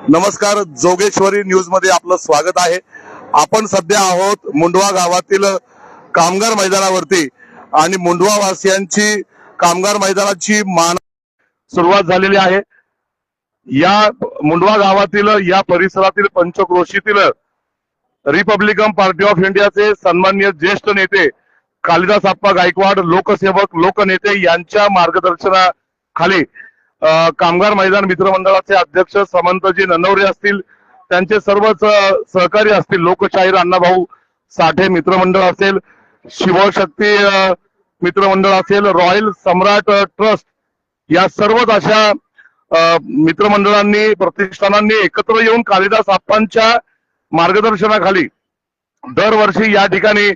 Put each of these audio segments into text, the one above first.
नमस्कार, जोगेश्वरी न्यूज मध्ये आपलं स्वागत आहे। आपण सध्या आहोत मुंडवा गावातील कामगार मैदानावरती आणि मुंडवा वासियांची कामगार मैदानाची सुरुवात झालेली आहे। या मुंडवा गावातील या परिसरातील पंचक्रोशीतील रिपब्लिकन पार्टी ऑफ इंडियाचे सन्माननीय ज्येष्ठ नेते कालिदास आप्पा गायकवाड लोकसेवक लोकनेते यांच्या मार्गदर्शनाखाली कामगार मैदान मित्रमंडळाचे अध्यक्ष समंतजी ननवरे असतील, त्यांचे सर्वच सहकारी असतील, लोकशाहीर अण्णाभाऊ साठे मित्रमंडळ असेल, शिवशक्ती मित्रमंडळ असेल, रॉयल सम्राट ट्रस्ट, या सर्वच अशा मित्रमंडळांनी प्रतिष्ठानांनी एकत्र येऊन कालिदास आप्पांच्या मार्गदर्शनाखाली दरवर्षी या ठिकाणी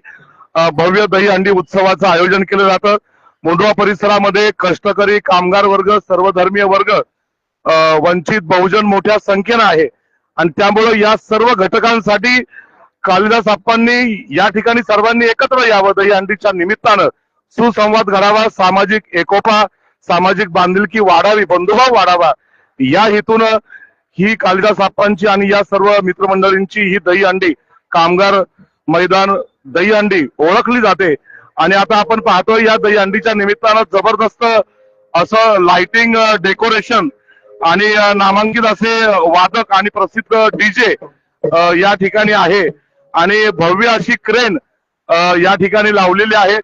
भव्य दहीहंडी उत्सवाचं आयोजन केलं जातं। मुंडवा परिसरामध्ये कष्टकरी कामगार वर्ग, सर्वधर्मीय वर्ग, वंचित बहुजन मोठ्या संख्येने आहे आणि त्यामुळे या सर्व घटकांसाठी कालिदास आप्पांनी या ठिकाणी सर्वांनी एकत्र यावं, दहीहंडीच्या निमित्तानं सुसंवाद घडावा, सामाजिक एकोपा, सामाजिक बांधिलकी वाढावी, बंधुभाव वाढावा, या हेतून ही कालिदास आप्पांची आणि या सर्व मित्रमंडळींची ही दहीहंडी कामगार मैदान दहीहंडी ओळखली जाते। आणि आता आपण पाहतोय या दहीहंडीच्या निमित्तानं जबरदस्त असं लाइटिंग, डेकोरेशन आणि नामांकित असे वादक आणि प्रसिद्ध डीजे या ठिकाणी आहे आणि भव्य अशी क्रेन या ठिकाणी लावलेली आहे।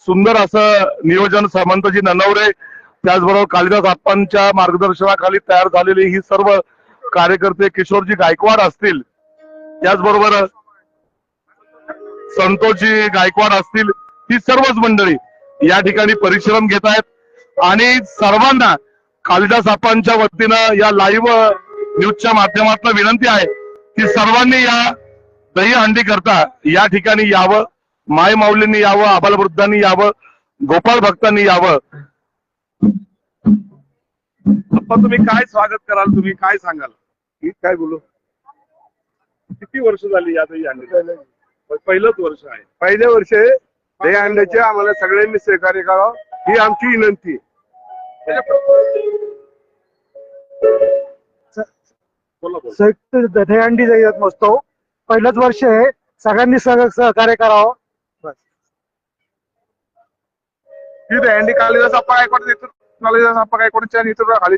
सुंदर असं नियोजन समंतजी ननवरे त्याचबरोबर कालिदास आप्पांच्या मार्गदर्शनाखाली तयार झालेली ही सर्व कार्यकर्ते, किशोरजी गायकवाड असतील, त्याचबरोबर संतोषजी गायकवाड असतील, ही सर्वच मंडळी या ठिकाणी परिश्रम घेत आहेत आणि सर्वांना कालिदास आप्पांच्या वतीनं या लाईव्ह न्यूजच्या माध्यमातून विनंती आहे की सर्वांनी या दहीहंडी करता या ठिकाणी यावं, माय माऊलींनी यावं, आबालवृद्धांनी यावं, गोपाळ भक्तांनी यावं। आप्पा, तुम्ही काय स्वागत कराल, तुम्ही काय सांगाल? मी काय बोलू? किती वर्ष झाली या दहीहंडी? पहिलंच वर्ष आहे। पहिल्या वर्षी दहीहंडीचे आम्हाला सगळ्यांनी सहकार्य करावं ही आमची विनंती। संयुक्त दहीहंडी जात नसतो, पहिलंच वर्ष आहे, सगळ्यांनी सहकार्य करावं बस। ही दहीहंडी कालिदास आप्पा गायकवाडच्या नेतृत्वाखाली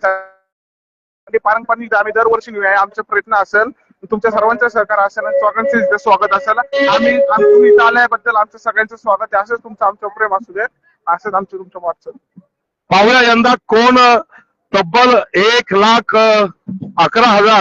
पारंपरिक आम्ही दरवर्षी नेऊया, आमचा प्रयत्न असेल, तुमच्या सर्वांचं सहकार असेल, स्वागत स्वागत असेल। आम्ही तुम्ही इथं आल्याबद्दल आमचं सगळ्यांचं स्वागत आहे। असंच तुमचं आमचं प्रेम असू दे, असंच आमचं तुमचं वाटतं। पाहूया यंदा कोण तब्बल 1,11,000